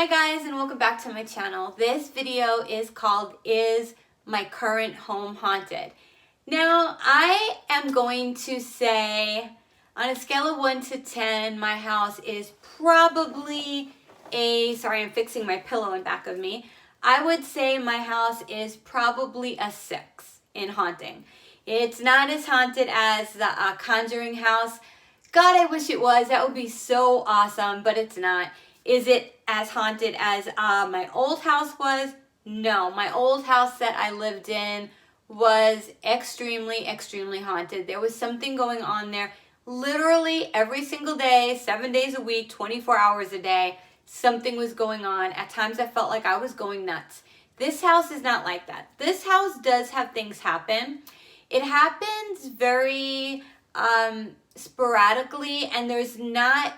Hi guys, and welcome back to my channel. This video is called Is My Current Home Haunted? Now, I am going to say on a scale of 1 to 10, my house is probably sorry, I'm fixing my pillow in back of me. I would say my house is probably a 6 in haunting. It's not as haunted as the Conjuring house. God, I wish it was. That would be so awesome, but it's not. Is it as haunted as my old house was? No, my old house that I lived in was extremely, extremely haunted. There was something going on there literally every single day, 7 days a week, 24 hours a day. Something was going on. At times I felt like I was going nuts. This house is not like that. This house does have things happen. It happens very sporadically, and there's not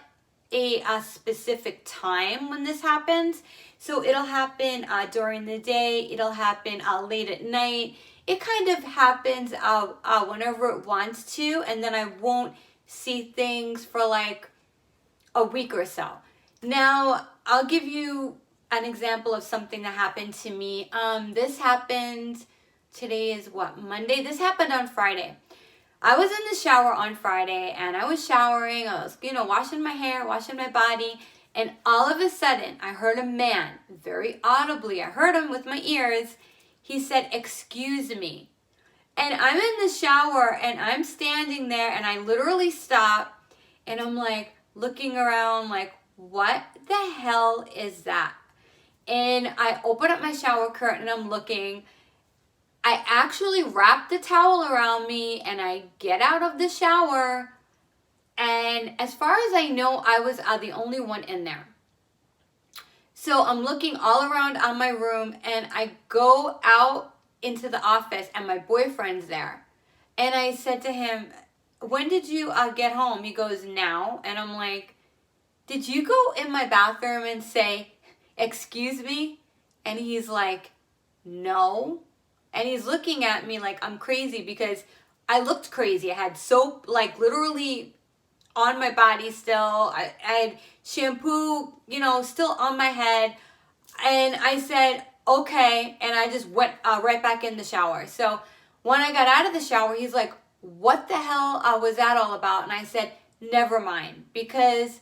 a specific time when this happens. So it'll happen during the day, it'll happen late at night. It kind of happens whenever it wants to, and then I won't see things for like a week or so. Now, I'll give you an example of something that happened to me. This happened, today is what, Monday? This happened on Friday. I was in the shower on Friday, and I was showering. I was, washing my hair, washing my body, and all of a sudden, I heard a man, very audibly, I heard him with my ears. He said, "Excuse me." And I'm in the shower, and I'm standing there, and I literally stop, and I'm like looking around like, what the hell is that? And I open up my shower curtain, and I'm looking. I actually wrap the towel around me and I get out of the shower, and as far as I know, I was the only one in there. So I'm looking all around on my room, and I go out into the office and my boyfriend's there. And I said to him, "When did you get home?" He goes, "Now." And I'm like, "Did you go in my bathroom and say, 'Excuse me'?" And he's like, "No." And he's looking at me like I'm crazy, because I looked crazy. I had soap like literally on my body still. I had shampoo, still on my head. And I said, "Okay." And I just went right back in the shower. So when I got out of the shower, he's like, "What the hell was that all about?" And I said, "Never mind." Because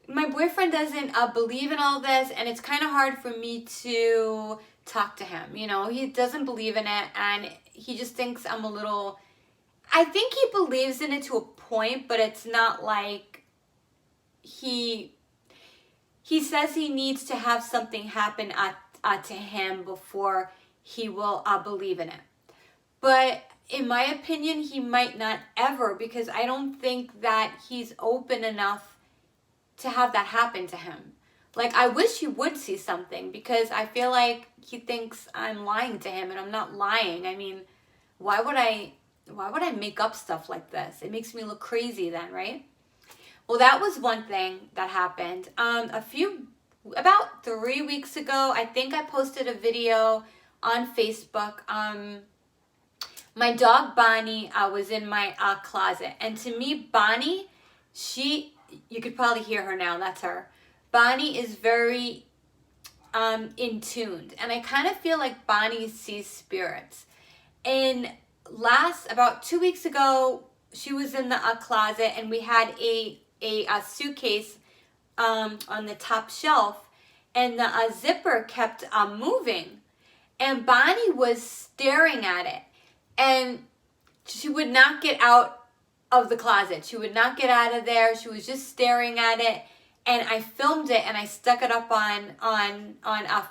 my boyfriend doesn't believe in all this, and it's kind of hard for me to talk to him. He doesn't believe in it, and he just thinks I'm a little, I think he believes in it to a point, but it's not like he says he needs to have something happen to him before he will believe in it. But in my opinion, he might not ever, because I don't think that he's open enough to have that happen to him. Like, I wish he would see something, because I feel like he thinks I'm lying to him, and I'm not lying. I mean, why would I make up stuff like this? It makes me look crazy then, right? Well, that was one thing that happened. About 3 weeks ago, I think I posted a video on Facebook. My dog Bonnie was in my closet, and to me, Bonnie, you could probably hear her now. That's her. Bonnie is very in tuned, and I kind of feel like Bonnie sees spirits. And about 2 weeks ago, she was in the closet, and we had a suitcase on the top shelf, and the zipper kept moving, and Bonnie was staring at it, and she would not get out of the closet. She would not get out of there. She was just staring at it. And I filmed it, and I stuck it up on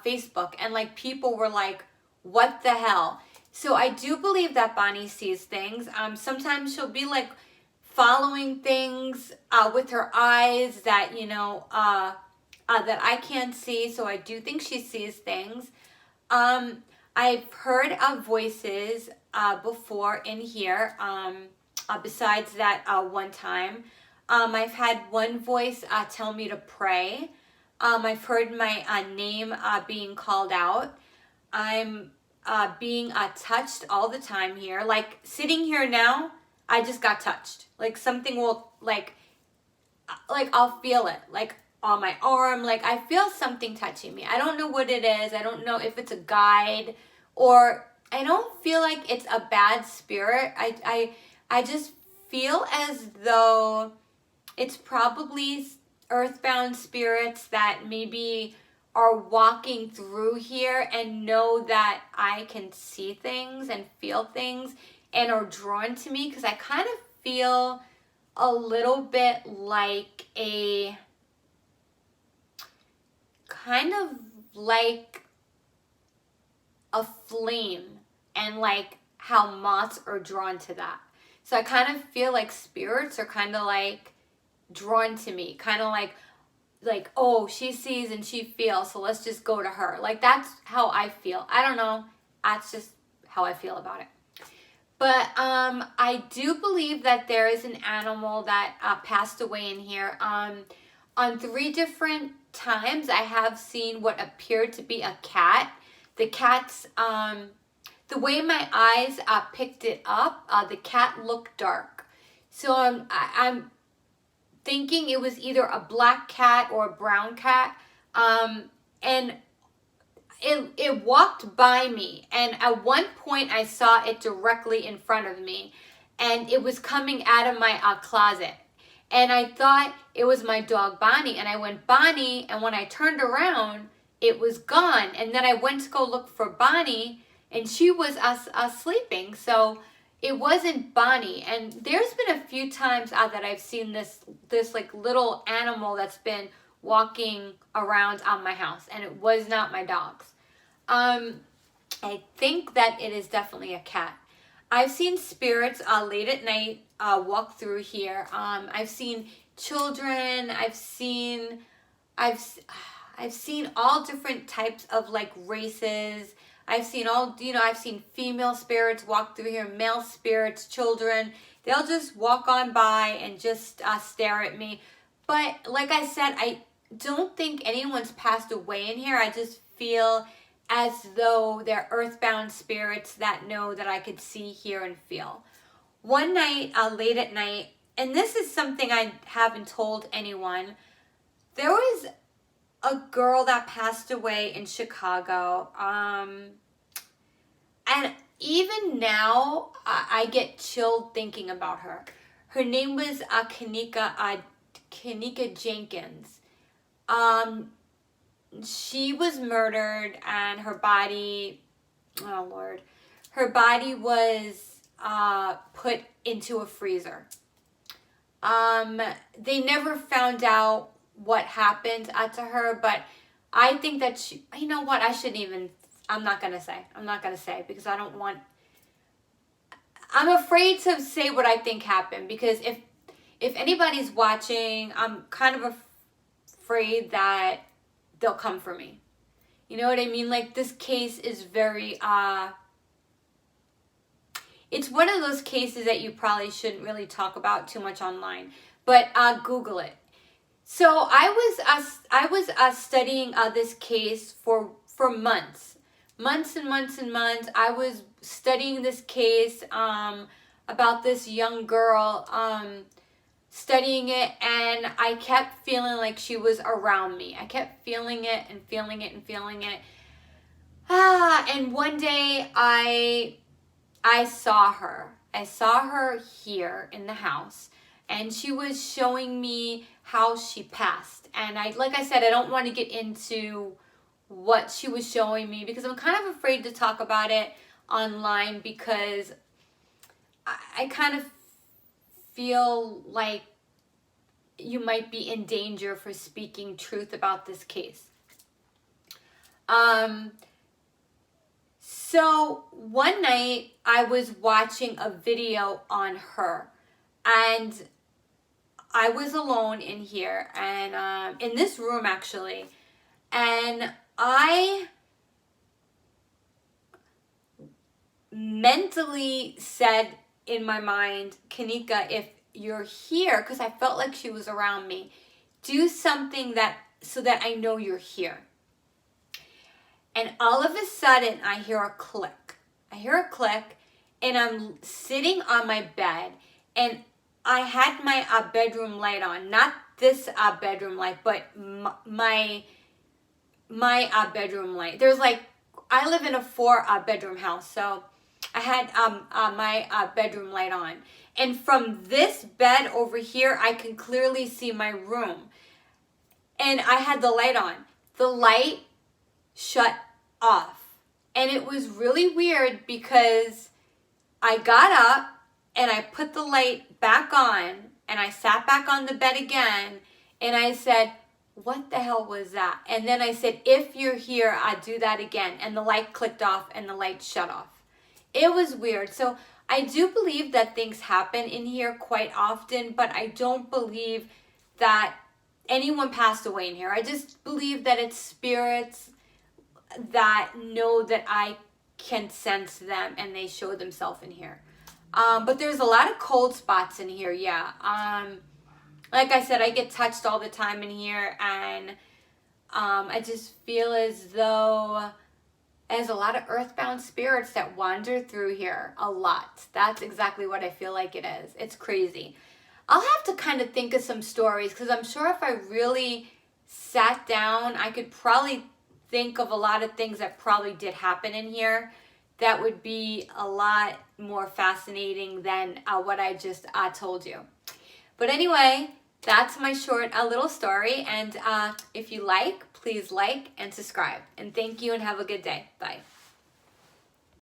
Facebook, and like people were like, "What the hell?" So I do believe that Bonnie sees things. Sometimes she'll be like following things with her eyes that that I can't see. So I do think she sees things. I've heard voices before in here. Besides that one time. I've had one voice tell me to pray. I've heard my name being called out. I'm being touched all the time here. Like, sitting here now, I just got touched. Like, something will, like I'll feel it. Like, on my arm. Like I feel something touching me. I don't know what it is. I don't know if it's a guide, or I don't feel like it's a bad spirit. I just feel as though it's probably earthbound spirits that maybe are walking through here and know that I can see things and feel things and are drawn to me, because I kind of feel a little bit like a kind of like a flame, and like how moths are drawn to that. So I kind of feel like spirits are kind of like drawn to me, kind of like, oh, she sees and she feels, so let's just go to her. Like that's how I feel. I don't know. That's just how I feel about it. But I do believe that there is an animal that passed away in here. On 3 different times, I have seen what appeared to be a cat. The cat's, the way my eyes picked it up, the cat looked dark. So I'm thinking it was either a black cat or a brown cat. And it walked by me, and at one point I saw it directly in front of me, and it was coming out of my closet, and I thought it was my dog Bonnie, and I went, Bonnie, and when I turned around it was gone. And then I went to go look for Bonnie, and she was sleeping, so it wasn't Bonnie. And there's been a few times that I've seen this like little animal that's been walking around on my house, and it was not my dog's. I think that it is definitely a cat. I've seen spirits late at night walk through here. I've seen children. I've seen all different types of like races. I've seen I've seen female spirits walk through here, male spirits, children. They'll just walk on by and just stare at me. But like I said, I don't think anyone's passed away in here. I just feel as though they're earthbound spirits that know that I could see, hear, and feel. One night, late at night, and this is something I haven't told anyone, there was a girl that passed away in Chicago. And even now, I get chilled thinking about her. Her name was Kanika Jenkins. She was murdered, and her body, oh Lord, her body was put into a freezer. They never found out what happened to her, but I think that she, you know what, I'm not going to say because I don't want, I'm afraid to say what I think happened, because if anybody's watching, I'm kind of afraid that they'll come for me. You know what I mean? Like, this case is very, it's one of those cases that you probably shouldn't really talk about too much online, but Google it. So I was studying this case for months and months and months. I was studying this case about this young girl, studying it, and I kept feeling like she was around me. I kept feeling it and feeling it and feeling it. And one day I saw her. I saw her here in the house, and she was showing me how she passed. And like I said, I don't want to get into what she was showing me because I'm kind of afraid to talk about it online, because I kind of feel like you might be in danger for speaking truth about this case. So one night I was watching a video on her, and I was alone in here, and in this room actually, and I mentally said in my mind, Kanika, if you're here, because I felt like she was around me, do something so that I know you're here. And all of a sudden I hear a click. And I'm sitting on my bed, and I had my bedroom light on, not this bedroom light, but my bedroom light. There's like, I live in a 4 bedroom house, so I had my bedroom light on. And from this bed over here, I can clearly see my room. And I had the light on. The light shut off. And it was really weird because I got up and I put the light back on and I sat back on the bed again and I said, what the hell was that? And then I said, if you're here, I'll do that again. And the light clicked off and the light shut off. It was weird. So I do believe that things happen in here quite often, but I don't believe that anyone passed away in here. I just believe that it's spirits that know that I can sense them and they show themselves in here. But there's a lot of cold spots in here, yeah. Like I said, I get touched all the time in here, and I just feel as though there's a lot of earthbound spirits that wander through here a lot. That's exactly what I feel like it is. It's crazy. I'll have to kind of think of some stories, because I'm sure if I really sat down, I could probably think of a lot of things that probably did happen in here that would be a lot more fascinating than what I just told you. But anyway, that's my short little story, and if you like, please like and subscribe. And thank you and have a good day. Bye.